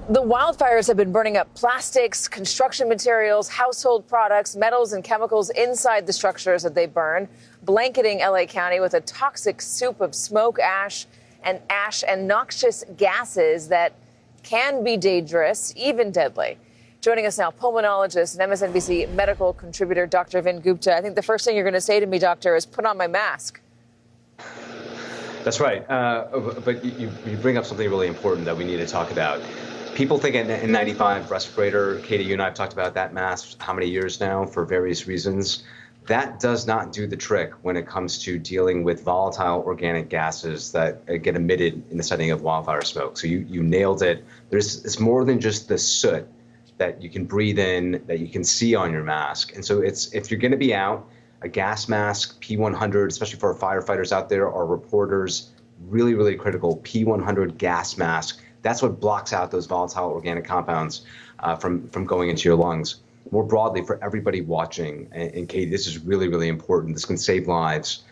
The wildfires have been burning up plastics, construction materials, household products, metals and chemicals inside the structures that they burn, blanketing LA County with a toxic soup of smoke, ash and noxious gases that can be dangerous, even deadly. Joining us now, pulmonologist and MSNBC medical contributor, Dr. Vin Gupta. I think the first thing you're going to say to me, doctor, is put on my mask. That's right. But you bring up something really important that we need to talk about. People think an N95 respirator, Katie, you and I have talked about that mask how many years now for various reasons. That does not do the trick when it comes to dealing with volatile organic gases that get emitted in the setting of wildfire smoke. So you nailed it. It's more than just the soot that you can breathe in, that you can see on your mask. And so if you're going to be out, a gas mask, P100, especially for our firefighters out there, our reporters, really, really critical. P100 gas mask. That's what blocks out those volatile organic compounds from going into your lungs. More broadly, for everybody watching, and Katie, this is really, really important. This can save lives.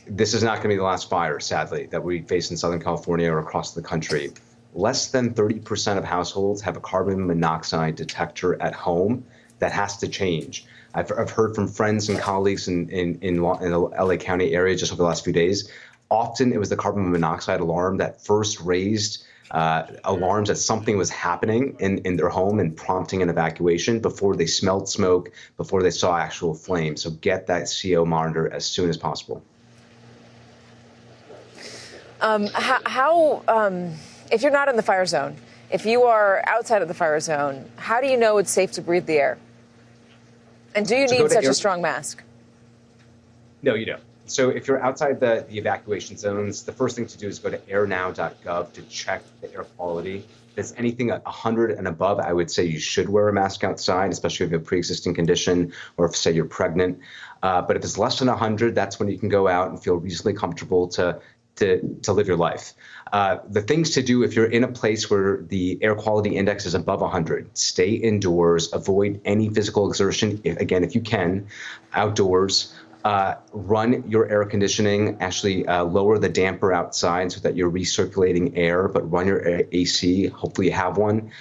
This is not going to be the last fire, sadly, that we face in Southern California or across the country. Less than 30% of households have a carbon monoxide detector at home. That has to change. I've heard from friends and colleagues in the LA County area just over the last few days. Often it was the carbon monoxide alarm that first raised alarms that something was happening in their home and prompting an evacuation before they smelled smoke, before they saw actual flames. So get that CO monitor as soon as possible. If you're not in the fire zone, if you are outside of the fire zone, how do you know it's safe to breathe the air? And do you need such a strong mask? No, you don't. So if you're outside the evacuation zones, the first thing to do is go to airnow.gov to check the air quality. If it's anything 100 and above, I would say you should wear a mask outside, especially if you have a pre-existing condition or if, say, you're pregnant. But if it's less than 100, that's when you can go out and feel reasonably comfortable to live your life. The things to do if you're in a place where the air quality index is above 100, stay indoors, avoid any physical exertion, if you can, outdoors. Run your air conditioning, actually lower the damper outside so that you're recirculating air, but run your AC. Hopefully you have one.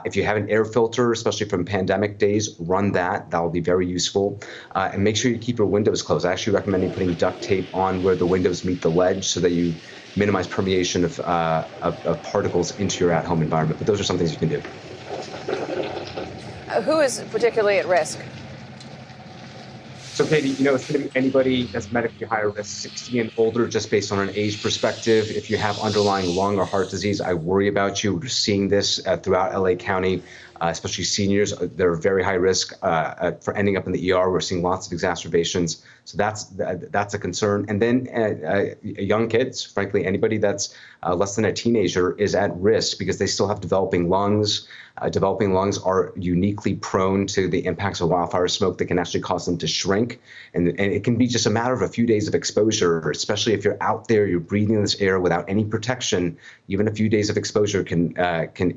If you have an air filter, especially from pandemic days, run that. That will be very useful. And make sure you keep your windows closed. I actually recommend you putting duct tape on where the windows meet the ledge so that you minimize permeation of particles into your at-home environment. But those are some things you can do. Who is particularly at risk? So, Katie, it's going to be anybody that's medically higher risk, 60 and older, just based on an age perspective. If you have underlying lung or heart disease, I worry about you. We're seeing this throughout LA County, especially seniors. They're very high risk for ending up in the ER. We're seeing lots of exacerbations. So that's a concern. And then young kids, frankly, anybody that's less than a teenager is at risk because they still have developing lungs. Developing lungs are uniquely prone to the impacts of wildfire smoke that can actually cause them to shrink. And it can be just a matter of a few days of exposure, especially if you're out there, you're breathing this air without any protection. Even a few days of exposure can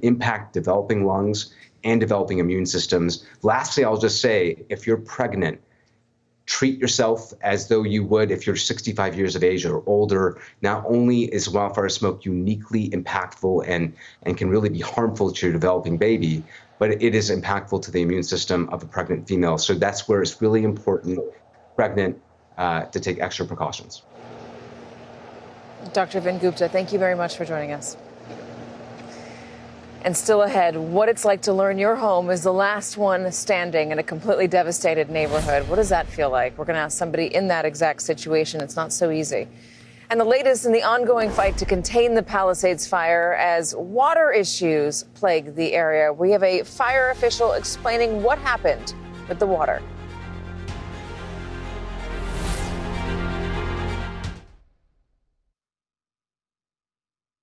impact developing lungs and developing immune systems. Lastly, I'll just say, if you're pregnant, treat yourself as though you would if you're 65 years of age or older. Not only is wildfire smoke uniquely impactful and can really be harmful to your developing baby, but it is impactful to the immune system of a pregnant female. So that's where it's really important, pregnant, to take extra precautions. Dr. Vin Gupta, thank you very much for joining us. And still ahead, what it's like to learn your home is the last one standing in a completely devastated neighborhood. What does that feel like? We're going to ask somebody in that exact situation. It's not so easy. And the latest in the ongoing fight to contain the Palisades fire as water issues plague the area. We have a fire official explaining what happened with the water.